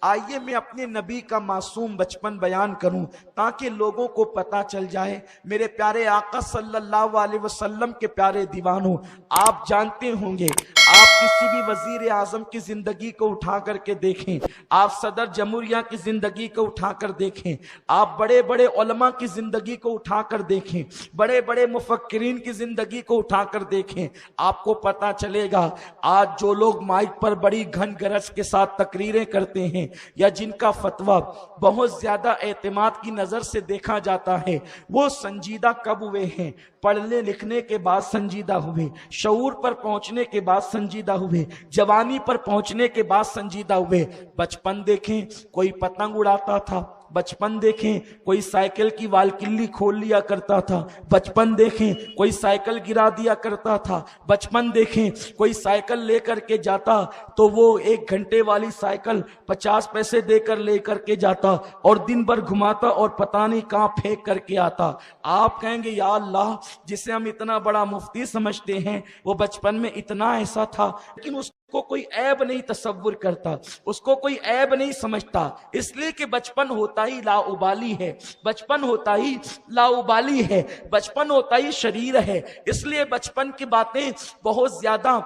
आइए मैं अपने नबी का मासूम बचपन बयान करूं ताकि लोगों को पता चल जाए। मेरे प्यारे आका सल्लल्लाहु अलैहि वसल्लम के प्यारे दीवानों, आप जानते होंगे, आप किसी भी वजीर आजम की जिंदगी को उठा करके देखें, आप सदर जमहूरिया की जिंदगी को उठा कर देखें, आप बड़े बड़े उलमा की जिंदगी को उठा कर देखें, बड़े बड़े मुफक्किरीन की जिंदगी को उठा कर देखें, आपको पता चलेगा आज जो लोग माइक पर बड़ी घन गरज के साथ तकरीरें करते हैं या जिनका फतवा बहुत ज्यादा एतमाद की नजर से देखा जाता है, वो संजीदा कब हुए हैं? पढ़ने लिखने के बाद संजीदा हुए, शऊर पर पहुंचने के बाद संजीदा हुए, जवानी पर पहुंचने के बाद संजीदा हुए। बचपन देखें, कोई पतंग उड़ाता था, बचपन देखें कोई साइकिल की वालकिल्ली खोल लिया करता था, बचपन देखें कोई साइकिल गिरा दिया करता था, बचपन देखें कोई साइकिल लेकर के जाता तो वो 1 घंटे वाली साइकिल 50 पैसे देकर लेकर के जाता और दिन भर घुमाता और पता नहीं कहां फेंक करके आता। आप कहेंगे या अल्लाह, जिसे हम इतना बड़ा मुफ्ती समझते हैं वो बचपन में इतना ऐसा था, लेकिन उसको कोई ऐब नहीं तसव्वुर करता, उसको कोई ऐब नहीं समझता, इसलिए कि बचपन होता ही लाउबाली है, बचपन होता ही लाउबाली है, बचपन होता ही शरीर है, इसलिए बचपन की बातें बहुत ज्यादा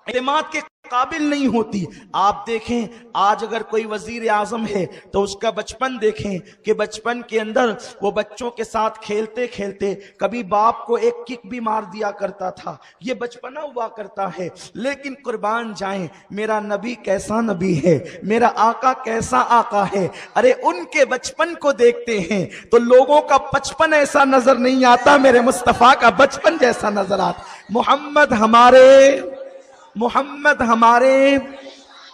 एतमाद के काबिल नहीं होती। आप देखें आज अगर कोई वजीर आजम है तो उसका बचपन देखें कि बचपन के अंदर वो बच्चों के साथ खेलते खेलते कभी बाप को एक किक भी मार दिया करता था, ये बचपना हुआ करता है। लेकिन कुर्बान जाएं, मेरा नबी कैसा नबी है, मेरा आका कैसा आका है। अरे उनके बचपन को देखते हैं तो लोगों का बचपन ऐसा नजर नहीं आता, मेरे मुस्तफा का बचपन जैसा नजर आता। मोहम्मद हमारे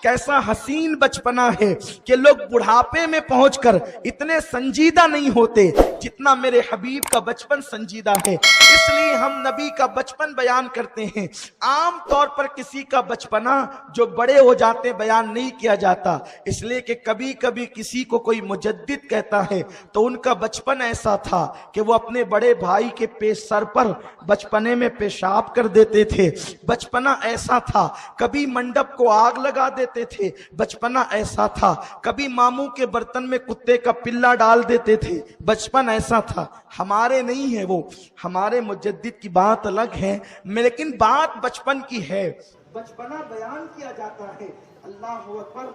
कैसा हसीन बचपना है कि लोग बुढ़ापे में पहुंचकर इतने संजीदा नहीं होते जितना मेरे हबीब का बचपन संजीदा है। इसलिए हम नबी का बचपन बयान करते हैं। आम तौर पर किसी का बचपना जो बड़े हो जाते बयान नहीं किया जाता, इसलिए कि कभी कभी किसी को कोई मुजद्दिद कहता है तो उनका बचपन ऐसा था कि वो अपने बड़े भाई के सर पर बचपने में पेशाब कर देते थे। बचपना ऐसा था, कभी मंडप को आग लगा देते थे, बचपना ऐसा था, कभी मामू के बर्तन में कुत्ते का पिल्ला डाल देते थे, बचपन ऐसा था। हमारे नहीं है वो, हमारे मुजद्दिद की बात अलग है, लेकिन बात बचपन की है। बचपना बयान किया जाता है। अल्लाह अकबर।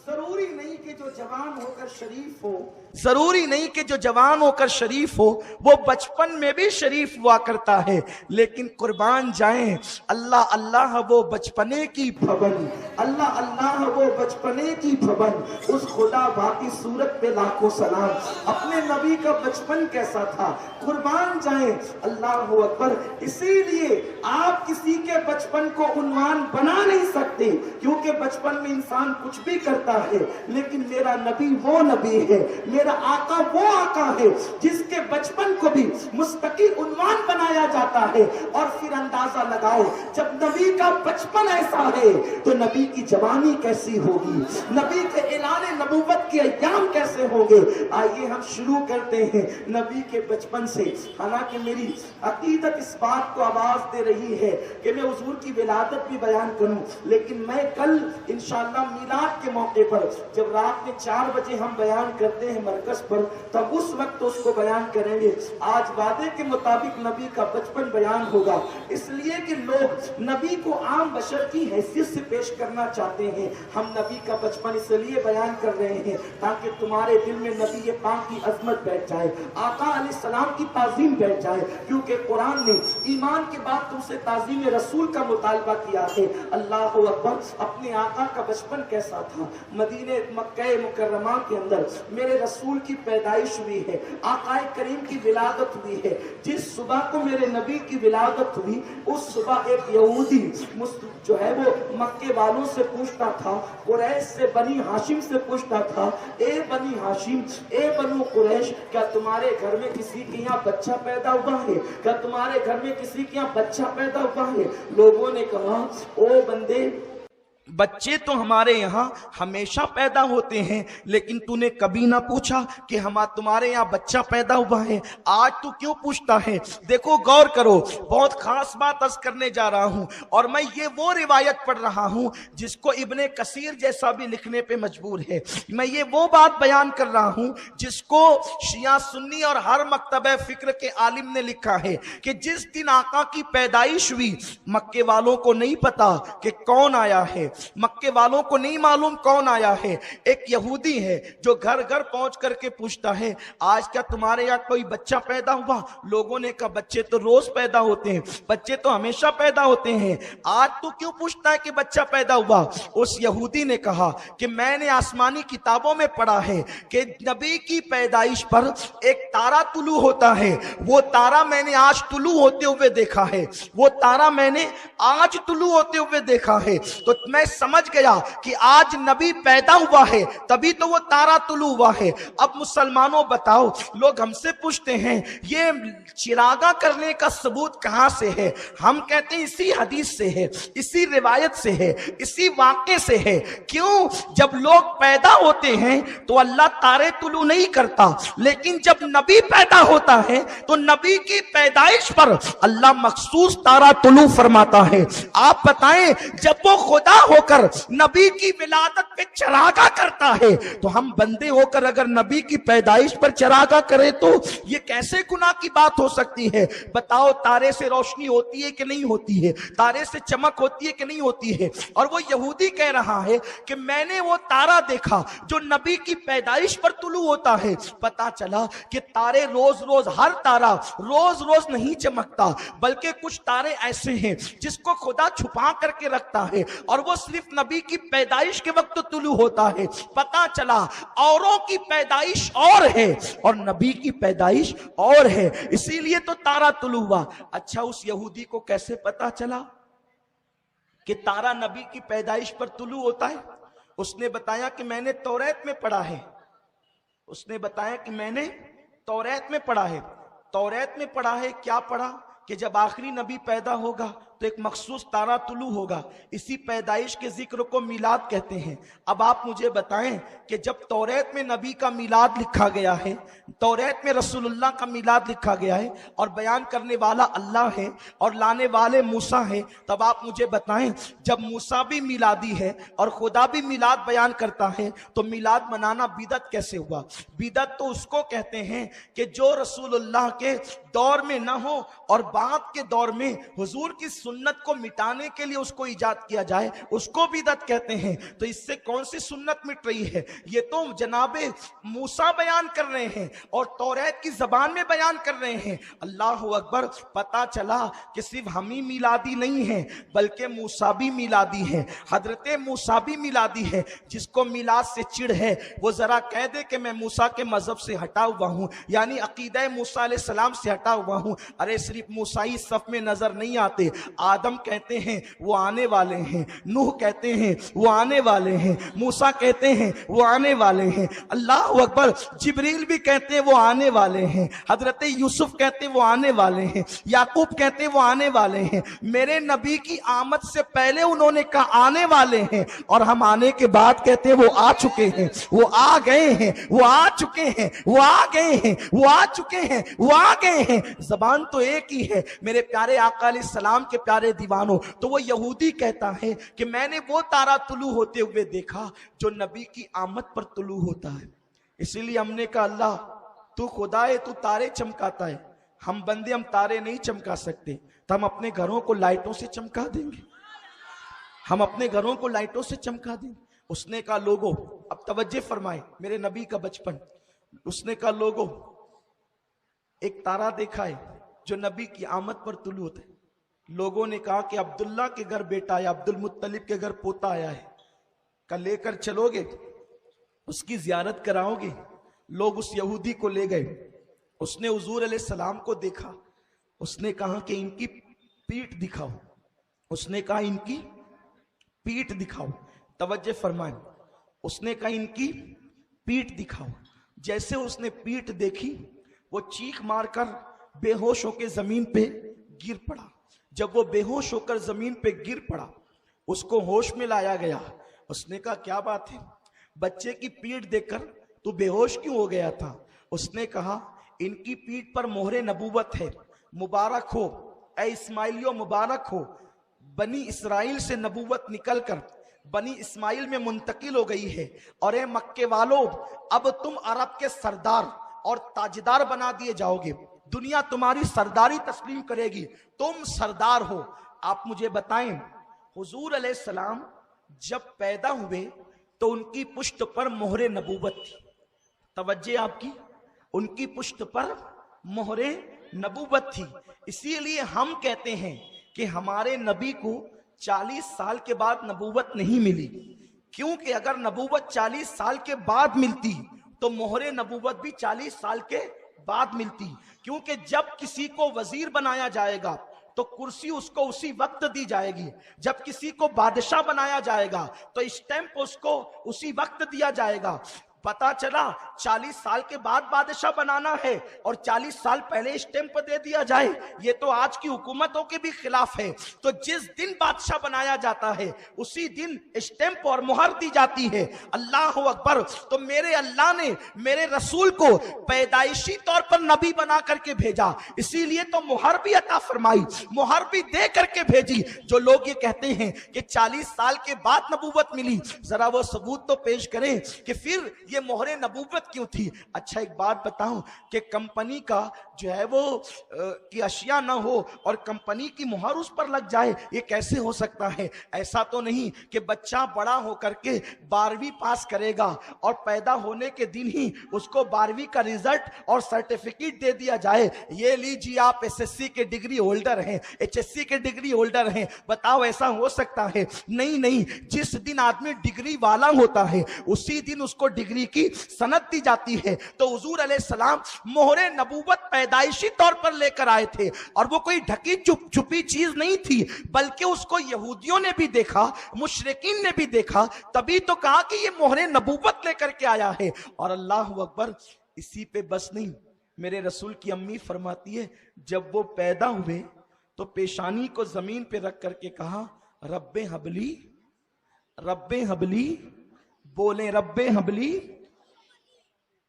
जरूरी नहीं कि जो जवान होकर शरीफ हो, जरूरी नहीं कि जो जवान होकर शरीफ हो वो बचपन में भी शरीफ हुआ करता है, लेकिन कुर्बान जाएं, अल्लाह अल्लाह वो बचपने की भवन, अल्लाह अल्लाह वो बचपने की भवन, उस खुदा बाकी सूरत पे लाखों सलाम। अपने नबी का बचपन कैसा था, कुर्बान जाएं, अल्लाह अकबर। इसीलिए आप किसी के बचपन को उन्वान बना नहीं सकते, क्योंकि बचपन में इंसान कुछ भी करता है, लेकिन मेरा नबी वो नबी है, मेरा आका वो आका है जिसके बचपन को भी मुस्तकिल उन्वान बनाया जाता है। और फिर अंदाजा लगाओ, जब नबी का बचपन ऐसा है तो नबी की जवानी कैसी होगी, नबी के ऐलान नबूवत के अय्याम कैसे होंगे। आइए हम शुरू करते हैं नबी के बचपन से। हालांकि मेरी अकीदत इस बात को आवाज दे रही है कि मैं हुजूर की विलादत भी बयान करूं, लेकिन मैं कल इंशाअल्लाह मिलाद के मौके पर जब रात में 4 बजे हम बयान करते हैं मरकज पर, तब उस वक्त उसको बयान करेंगे। आज वादे के मुताबिक नबी का बचपन बयान होगा, इसलिए कि लोग नबी को आम बशर की हैसियत से पेश करना चाहते हैं। हम नबी का बचपन इसलिए बयान कर रहे हैं ताकि तुम्हारे दिल में नबी ये पाक की अजमत बैठ जाए, आका अलैहिस्सलाम की ताजीम बैठ जाए, क्योंकि कुरान ने ईमान के बाद तुमसे ताजीम रसूल का मुतालबा किया है। अल्लाह अकबर। अपने आका का बचपन कैसा था। मदीने मक्का मुकर्रमा के अंदर मेरे रसूल की पैदाइश हुई है, आकाए करीम की विलादत हुई है। जिस सुबह को मेरे नबी की विलादत हुई उस सुबह एक यहूदी जो है वो मक्के वालों से पूछता था, कुरैश से बनी हाशिम से पूछता था, ए बनी हाशिम, ए बनु कुरैश, क्या तुम्हारे घर में किसी के यहाँ बच्चा पैदा हुआ है, क्या तुम्हारे घर में किसी के यहाँ बच्चा पैदा हुआ है। लोगों ने कहा, ओ बंदे, बच्चे तो हमारे यहाँ हमेशा पैदा होते हैं, लेकिन तूने कभी ना पूछा कि तुम्हारे यहाँ बच्चा पैदा हुआ है, आज तू क्यों पूछता है? देखो गौर करो, बहुत खास बात अर्ज करने जा रहा हूं, और मैं ये वो रिवायत पढ़ रहा हूं जिसको इब्ने कसीर जैसा भी लिखने पे मजबूर है। मैं ये वो बात बयान कर रहा हूं जिसको शिया सुन्नी और हर मकतबे फिक्र के आलिम ने लिखा है कि जिस दिन आका की पैदाइश हुई, मक्के वालों को नहीं पता कि कौन आया है, मक्के वालों को नहीं मालूम कौन आया है। एक यहूदी है जो घर घर पहुंच करके पूछता है, आज क्या तुम्हारे यहाँ कोई बच्चा पैदा हुआ? लोगों ने कहा, बच्चे तो रोज पैदा होते हैं, बच्चे तो हमेशा पैदा होते हैं, आज तू क्यों पूछता है कि बच्चा पैदा हुआ? उस यहूदी ने कहा कि मैंने आसमानी किताबों में पढ़ा है कि नबी की पैदाइश पर एक तारा तुलू होता है, वो तारा मैंने आज तुलू होते हुए देखा है, वो तारा मैंने आज तुलू होते हुए देखा है। तो मैं समझ गया कि आज नबी पैदा हुआ है, तभी तो वो तारा तुलू हुआ है। अब मुसलमानों बताओ, लोग हमसे पूछते हैं ये चिरागा करने का सबूत कहां से है? हम कहते हैं इसी हदीस से है, इसी रिवायत से है, इसी वाक़े से है। क्यों? जब लोग पैदा होते हैं तो अल्लाह तारे तुलू नहीं करता, लेकिन जब नबी पैदा होता है तो नबी की पैदाइश पर अल्लाह मखसूस तारा तुलू फरमाता है। आप बताएं, जब वो खुदा होकर नबी की विलादत पे चरागा करता है, तो हम बंदे होकर अगर नबी की पैदाइश पर चरागा करें तो ये कैसे गुनाह की बात हो सकती है? बताओ, तारे से रोशनी होती है कि नहीं होती है? तारे से चमक होती है कि नहीं होती है? और वो यहूदी कह रहा है कि मैंने वो तारा देखा जो नबी की पैदाइश पर तुलू होता है। पता चला कि तारे रोज रोज, हर तारा रोज रोज नहीं चमकता, बल्कि कुछ तारे ऐसे हैं जिसको खुदा छुपा करके रखता है, और वो सिर्फ नबी की पैदाइश के वक्त तुलू होता है। पता चला औरों की पैदाइश और है और नबी की पैदाइश और है, इसीलिए तो तारा तुलू हुआ। अच्छा, उस यहूदी को कैसे पता चला कि तारा नबी की पैदाइश पर तुलू होता है? उसने बताया कि मैंने तौरात में पढ़ा है। उसने बताया कि मैंने तौरात में पढ़ा है। तौरात में पढ़ा है, क्या पढ़ा? कि जब आखिरी नबी पैदा होगा तो एक मखसूस तारा तुलू होगा। इसी पैदाइश के जिक्र को मिलाद कहते हैं। अब आप मुझे बताएं कि जब तौरात में नबी का मिलाद लिखा गया है, तौरात में रसूलुल्लाह का मिलाद लिखा गया है, और बयान करने वाला अल्लाह है और लाने वाले मूसा है, तब आप मुझे बताएं, जब मूसा भी मिलादी है और खुदा भी मिलाद बयान करता है, तो मिलाद मनाना बिदअत कैसे हुआ? बिदअत तो उसको कहते हैं कि जो रसूलुल्लाह के दौर में ना हो और बाद के दौर में हुजूर की सुन्नत को मिटाने के लिए उसको इजाद किया जाए, उसको बिदअत कहते हैं। तो इससे कौन सी सुन्नत मिट रही है? ये तो जनाबे मूसा बयान कर रहे हैं और तौरात की जबान में बयान कर रहे हैं। अल्लाह अकबर। पता चला कि सिर्फ हम ही मिलादी नहीं है, बल्कि मूसा भी मिलादी है, हजरत मूसा भी मिलादी है। जिसको मिलाद से चिढ़ है वो जरा कह दे कि मैं मूसा के मजहब से हटा हुआ हूं, यानी अकीदा मूसा अलैहि सलाम से हटा हुआ हूं। अरे सिर्फ मूसा ही सफ में नजर नहीं आते, आदम कहते हैं वो आने वाले हैं, नूह कहते हैं वो आने वाले हैं, मूसा कहते हैं वो आने वाले हैं, अल्लाह अकबर, जिब्रील भी कहते हैं वो आने वाले हैं, हजरत यूसुफ कहते हैं वो आने वाले हैं, याकूब कहते हैं वो आने वाले हैं। मेरे नबी की आमद से पहले उन्होंने कहा आने वाले हैं, और हम आने के बाद कहते हैं वो आ चुके हैं, वो आ गए हैं, वो आ चुके हैं, वो आ गए हैं, वो आ चुके हैं, वो आ गए हैं। जबान तो एक ही है मेरे प्यारे आका अलैहिस्सलाम के प्यारे दीवानों। तो वो यहूदी कहता है कि मैंने वो तारा तुलू होते हुए देखा जो नबी की आमद पर तुलू होता है। इसीलिए हमने कहा अल्लाह तू खुदा है, तू तारे चमकाता है, हम बंदे हम तारे नहीं चमका सकते, तो हम अपने घरों को लाइटों से चमका देंगे, हम अपने घरों को लाइटों से चमका देंगे। उसने कहा लोगों, अब तवज्जो फरमाए, मेरे नबी का बचपन, उसने कहा लोगों एक तारा देखा है जो नबी की आमद पर तुलू होता है। लोगों ने कहा कि अब्दुल्ला के घर बेटा आया, अब्दुल मुत्तलिब के घर पोता आया है, कल लेकर चलोगे, उसकी जियारत कराओगे? लोग उस यहूदी को ले गए, उसने हुजूर अलैहि सलाम को देखा, उसने कहा कि इनकी पीठ दिखाओ, उसने कहा इनकी पीठ दिखाओ। तवज्जो फरमाए, उसने कहा इनकी पीठ दिखाओ। जैसे उसने पीठ देखी वो चीख मारकर बेहोश होकर जमीन पे गिर पड़ा। जब वो बेहोश होकर जमीन पे गिर पड़ा, उसको होश में लाया गया। उसने कहा क्या बात है, बच्चे की पीठ देखकर तू बेहोश क्यों हो गया था? उसने कहा इनकी पीठ पर मोहरे नबूवत है, मुबारक हो ऐ इस्माइलियो, मुबारक हो। बनी इसराइल से नबूवत निकलकर बनी इस्माइल में मुंतकिल हो गई है। और ए मक्के वालों, अब तुम अरब के सरदार और ताजदार बना दिए जाओगे, दुनिया तुम्हारी सरदारी तस्लीम करेगी, तुम सरदार हो। आप मुझे बताएं, हुजूर अलैहिस्सलाम जब पैदा हुए तो उनकी पुश्त पर मोहरे नबूवत थी। तवज्जे आपकी, उनकी पुश्त पर मोहरे नबूवत थी। इसीलिए हम कहते हैं कि हमारे नबी को 40 साल के बाद नबूवत नहीं मिली, क्योंकि अगर नबूवत 40 साल के बाद मिलती तो मोहरे नबूवत भी 40 साल के बाद मिलती। क्योंकि जब किसी को वजीर बनाया जाएगा तो कुर्सी उसको उसी वक्त दी जाएगी, जब किसी को बादशाह बनाया जाएगा तो स्टैंप उसको उसी वक्त दिया जाएगा। पता चला 40 साल के बाद बादशाह बनाना है और 40 साल पहले स्टैंप दे दिया जाए, ये तो आज की हुकूमतों के भी खिलाफ है। तो जिस दिन बादशाह बनाया जाता है उसी दिन स्टैंप और मुहर दी जाती है। अल्लाह अकबर। तो मेरे अल्लाह ने मेरे रसूल को पैदाइशी तौर पर नबी बना करके भेजा, इसीलिए तो मुहर भी अता फरमाई, मुहर भी दे करके भेजी। जो लोग ये कहते हैं कि 40 साल के बाद नबूवत मिली, जरा वो सबूत तो पेश करें कि फिर ये मोहरे नबूवत क्यों थी। अच्छा एक बात बताऊं कि कंपनी का जो है वो की अशिया ना हो और कंपनी की मुहर उस पर लग जाए, ये कैसे हो सकता है? ऐसा तो नहीं कि बच्चा बड़ा होकर के 12वीं पास करेगा और पैदा होने के दिन ही उसको 12वीं का रिजल्ट और सर्टिफिकेट दे दिया जाए, ये लीजिए आप एसएससी के डिग्री होल्डर हैं, एचएससी के डिग्री होल्डर हैं। बताओ ऐसा हो सकता है? नहीं नहीं, जिस दिन आदमी डिग्री वाला होता है उसी दिन उसको डिग्री की सनद दी जाती है। तो हुजूर अलैहिस्सलाम मोहरे नबूवत पैदाइशी तौर पर लेकर आए थे और वो कोई ढकी छुपी चीज नहीं थी, बल्कि उसको यहूदियों ने भी देखा, मुशरिकीन ने भी देखा, तभी तो कहा कि ये मोहरे नबूवत लेकर के आया है। और अल्लाह अकबर। इसी पे बस नहीं, मेरे रसूल की अम्मी फरमाती है जब वो पैदा हुए तो पेशानी को जमीन पे रख करके कहा रब्बे हबली, रब्बे हबली। बोले रब्बे हबली,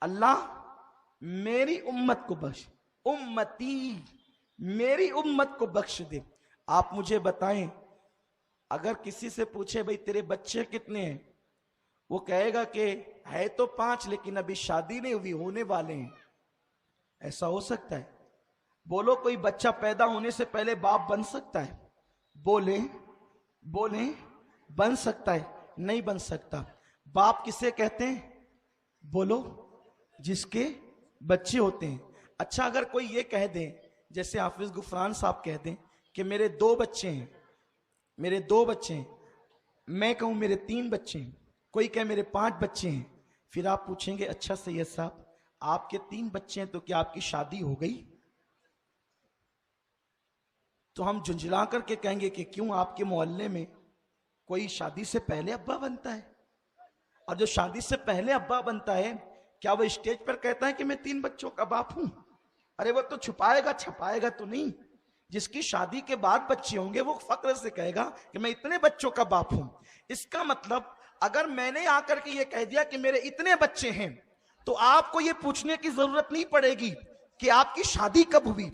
अल्लाह मेरी उम्मत को बख्श, उम्मती मेरी उम्मत को बख्श दे। आप मुझे बताएं, अगर किसी से पूछे भाई तेरे बच्चे कितने हैं, वो कहेगा कि है तो 5 लेकिन अभी शादी नहीं हुई, होने वाले हैं। ऐसा हो सकता है? बोलो कोई बच्चा पैदा होने से पहले बाप बन सकता है? बोले बोले बन सकता है? नहीं बन सकता। बाप किसे कहते हैं? बोलो, जिसके बच्चे होते हैं। अच्छा अगर कोई ये कह दे, जैसे हाफिज गुफरान साहब कह दें कि मेरे 2 बच्चे हैं, मेरे 2 बच्चे हैं, मैं कहूं मेरे 3 बच्चे हैं, कोई कहे मेरे 5 बच्चे हैं, फिर आप पूछेंगे अच्छा सैयद साहब आपके 3 बच्चे हैं तो क्या आपकी शादी हो गई? तो हम झुंझला करके कहेंगे कि क्यों आपके मोहल्ले में कोई शादी से पहले अब्बा बनता है? और जो शादी से पहले अब्बा बनता है क्या वो स्टेज पर कहता है कि मैं 3 बच्चों का बाप हूं? अरे वो तो छुपाएगा छपाएगा तो नहीं। जिसकी शादी के बाद बच्चे होंगे वो फक्र से कहेगा कि मैं इतने बच्चों का बाप हूं। इसका मतलब अगर मैंने आकर के ये कह दिया कि मेरे इतने बच्चे हैं तो आपको ये पूछने की जरूरत नहीं पड़ेगी कि आपकी शादी कब हुई।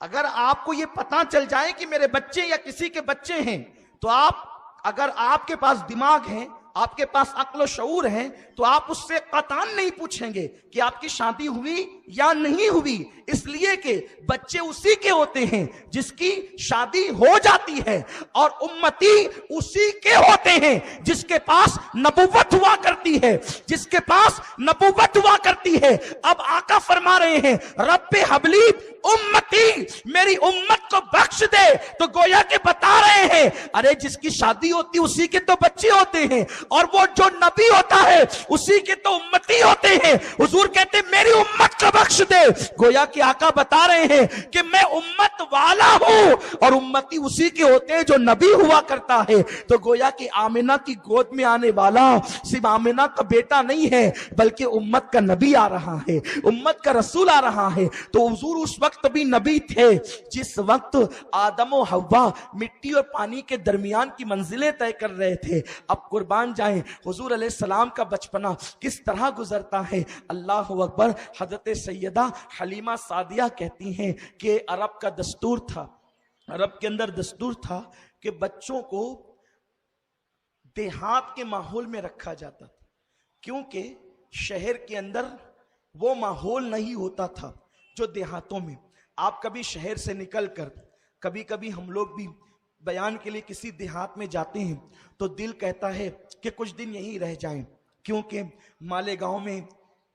अगर आपको ये पता चल जाए कि मेरे बच्चे या किसी के बच्चे हैं तो आप, अगर आपके पास दिमाग है, आपके पास अक्ल शऊर है, तो आप उससे कतान नहीं पूछेंगे कि आपकी शादी हुई या नहीं हुई, इसलिए कि बच्चे उसी के होते हैं जिसकी शादी हो जाती है और उम्मती उसी के होते हैं जिसके पास नबूवत हुआ करती है, जिसके पास नबूवत हुआ करती है। अब आका फरमा रहे हैं रब्बे हबली उम्मती, मेरी उम्मत को बख्श दे। तो गोया के बता रहे हैं अरे जिसकी शादी होती उसी के तो बच्चे होते हैं और वो जो नबी होता है उसी के तो उम्मती होते हैं। हुजूर कहते मेरी उम्मत को बख्श दे। गोया कि आका बता रहे हैं कि मैं उम्मत वाला हूं और उम्मती उसी के होते हैं जो नबी हुआ करता है। तो गोया कि आमिना की गोद में आने वाला सिर्फ आमिना का बेटा नहीं है, बल्कि उम्मत का नबी आ रहा है, उम्मत का रसूल आ रहा है। तो हुजूर उस वक्त भी नबी थे जिस वक्त आदम और हव्वा मिट्टी और पानी के दरमियान की मंजिलें तय कर रहे थे। अब कुर्बान जाएं हुजूर अलैहिस्सलाम का बचपना किस तरह गुजरता है। अल्लाह अकबर। हजरत सैयदा हलीमा सादिया कहती हैं कि अरब का दस्तूर था, अरब के अंदर दस्तूर था कि बच्चों को देहात के माहौल में रखा जाता था, क्योंकि शहर के अंदर वो माहौल नहीं होता था जो देहातों में। आप कभी शहर से निकलकर कभी कभी हम लोग भी बयान के लिए किसी देहात में जाते हैं तो दिल कहता है कि कुछ दिन यहीं रह जाएं, क्योंकि मालेगांव में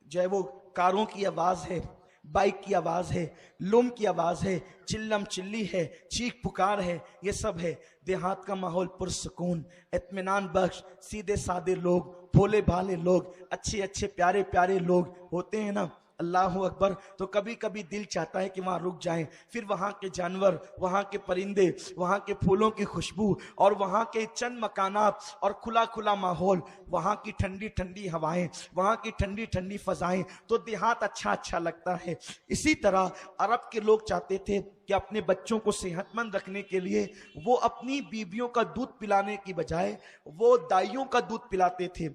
जो है वो कारों की आवाज़ है, बाइक की आवाज़ है, लुम की आवाज़ है, चिल्लम चिल्ली है, चीख पुकार है, ये सब है। देहात का माहौल पुरसुकून, इत्मीनान बख्श, सीधे साधे लोग, भोले भाले लोग, अच्छे अच्छे प्यारे प्यारे लोग होते हैं ना। अल्लाह अकबर। तो कभी कभी दिल चाहता है कि वहाँ रुक जाएं, फिर वहाँ के जानवर, वहाँ के परिंदे, वहाँ के फूलों की खुशबू और वहाँ के चंद मकानात और खुला खुला माहौल, वहाँ की ठंडी ठंडी हवाएं, वहाँ की ठंडी ठंडी फजाएं, तो देहात अच्छा अच्छा लगता है। इसी तरह अरब के लोग चाहते थे कि अपने बच्चों को सेहतमंद रखने के लिए वो अपनी बीवियों का दूध पिलाने की बजाय वो दाइयों का दूध पिलाते थे,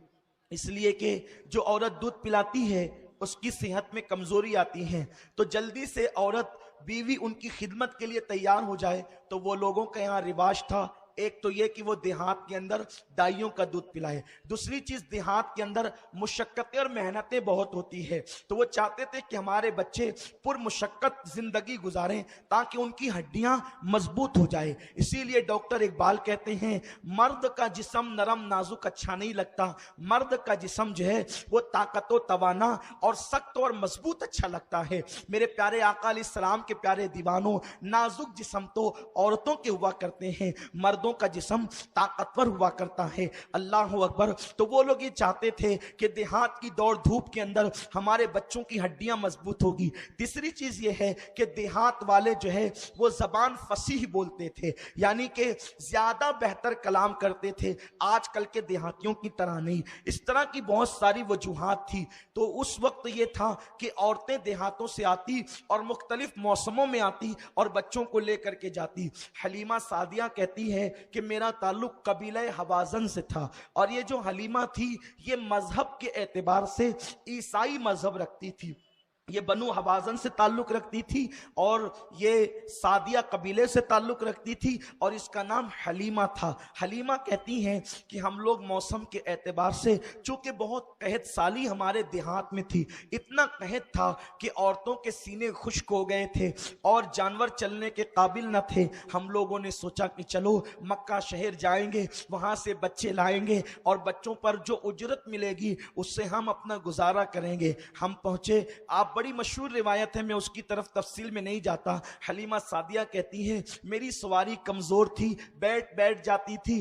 इसलिए कि जो औरत दूध पिलाती है उसकी सेहत में कमजोरी आती है। तो जल्दी से औरत बीवी उनकी खिदमत के लिए तैयार हो जाए, तो वो लोगों का यहाँ रिवाज था। एक तो ये कि वो देहात के अंदर दाइयों का दूध पिलाए, दूसरी चीज देहात के अंदर मुशक्कतें और मेहनतें बहुत होती है, तो वो चाहते थे कि हमारे बच्चे पुरमुशक्कत जिंदगी गुजारें ताकि उनकी हड्डियां मजबूत हो जाए। इसीलिए डॉक्टर इकबाल कहते हैं मर्द का जिस्म नरम नाजुक अच्छा नहीं लगता, मर्द का जिस्म जो है वो ताकतो तवाना और सख्त और मजबूत अच्छा लगता है। मेरे प्यारे आका अलैहिस्सलाम के प्यारे दीवानों, नाजुक जिस्म तो औरतों के हुआ करते हैं, मर्दों का जिस्म ताकतवर हुआ करता है। अल्लाह अकबर। तो वो लोग ये चाहते थे कि देहात की दौड़ धूप के अंदर हमारे बच्चों की हड्डियां मजबूत होगी। तीसरी चीज ये है कि देहात वाले जो है वो जबान फसीह बोलते थे, यानी कि ज्यादा बेहतर कलाम करते थे, आजकल के देहातियों की तरह नहीं। इस तरह की बहुत सारी वजूहात थी। तो उस वक्त ये था कि औरतें देहातों से आती और मुख्तलिफ मौसमों में आती और बच्चों को लेकर के जाती। हलीमा सादिया कहती है कि मेरा ताल्लुक कबीला हवाजन से था, और ये जो हलीमा थी ये मजहब के एतबार से ईसाई मजहब रखती थी, ये बनु हवाजन से ताल्लुक रखती थी और ये सादिया कबीले से ताल्लुक रखती थी और इसका नाम हलीमा था। हलीमा कहती हैं कि हम लोग मौसम के एतबार से, चूंकि बहुत कहत साली हमारे देहात में थी, इतना कहत था कि औरतों के सीने खुश्क हो गए थे और जानवर चलने के काबिल न थे। हम लोगों ने सोचा कि चलो मक्का शहर जाएंगे, वहाँ से बच्चे लाएंगे और बच्चों पर जो उजरत मिलेगी उससे हम अपना गुजारा करेंगे। हम पहुँचे, आप बड़ी मशहूर रिवायत है, मैं उसकी तरफ तफसील में नहीं जाता। हलीमा सादिया कहती हैं मेरी सवारी कमजोर थी, बैठ बैठ जाती थी।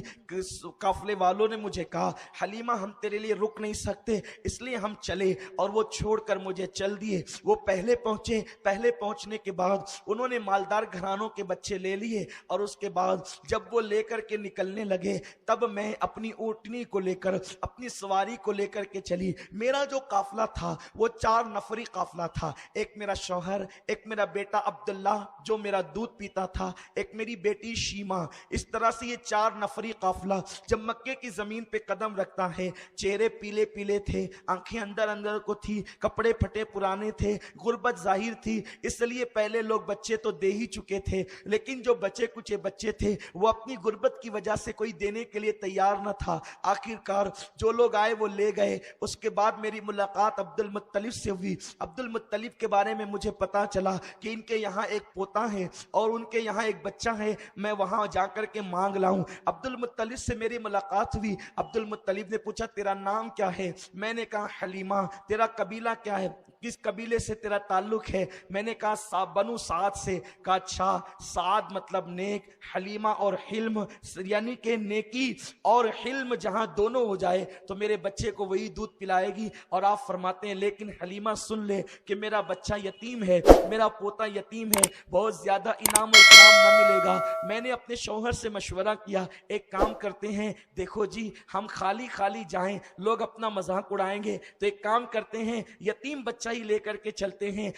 काफले वालों ने मुझे कहा हलीमा हम तेरे लिए रुक नहीं सकते, इसलिए हम चले, और वो छोड़कर मुझे चल दिए। वो पहले पहुंचे, पहले पहुंचने के बाद उन्होंने मालदार घरानों के बच्चे ले लिए और उसके बाद जब वो लेकर के निकलने लगे तब मैं अपनी ऊँटनी को लेकर, अपनी सवारी को लेकर के चली। मेरा जो काफला था वो 4 नफरी काफला था, एक मेरा शौहर, एक मेरा बेटा अब्दुल्ला जो मेरा दूध पीता था, एक मेरी बेटी शीमा। इस तरह से ये 4 नफरी काफला जब मक्के की जमीन पे कदम रखता है, चेहरे पीले पीले थे, आंखें अंदर अंदर को थी, कपड़े फटे पुराने थे, गुर्बत जाहिर थी, इसलिए पहले लोग बच्चे तो दे ही चुके थे, लेकिन जो बचे कुछ बच्चे थे वो अपनी गुर्बत की वजह से कोई देने के लिए तैयार न था। आखिरकार जो लोग आए वो ले गए। उसके बाद मेरी मुलाकात अब्दुल मुत्तलिब से हुई। अब्दुल मुत्तलिब के बारे में मुझे पता चला कि इनके यहाँ एक पोता है और उनके यहाँ एक बच्चा है, मैं वहां जाकर के मांग लाऊं। अब्दुल मुत्तलिब से मेरी मुलाकात हुई। अब्दुल मुत्तलिब ने पूछा तेरा नाम क्या है? मैंने कहा हलीमा। तेरा कबीला क्या है? किस कबीले से तेरा ताल्लुक है? मैंने कहा बनु साद से। कहा अच्छा, साद मतलब नेक, हलीमा और हिल्म यानी के नेकी और हिल्म जहां दोनों हो जाए तो मेरे बच्चे को वही दूध पिलाएगी। और आप फरमाते हैं लेकिन हलीमा सुन ले कि मेरा बच्चा यतीम है, मेरा पोता यतीम है, बहुत ज्यादा इनाम और इकराम न मिलेगा। मैंने अपने शौहर से मशवरा किया, एक काम करते हैं, देखो जी हम खाली खाली जाएं, लोग अपना मजाक उड़ाएंगे, तो एक काम करते हैं यतीम बच्चा ही लेकर के चलते हैं।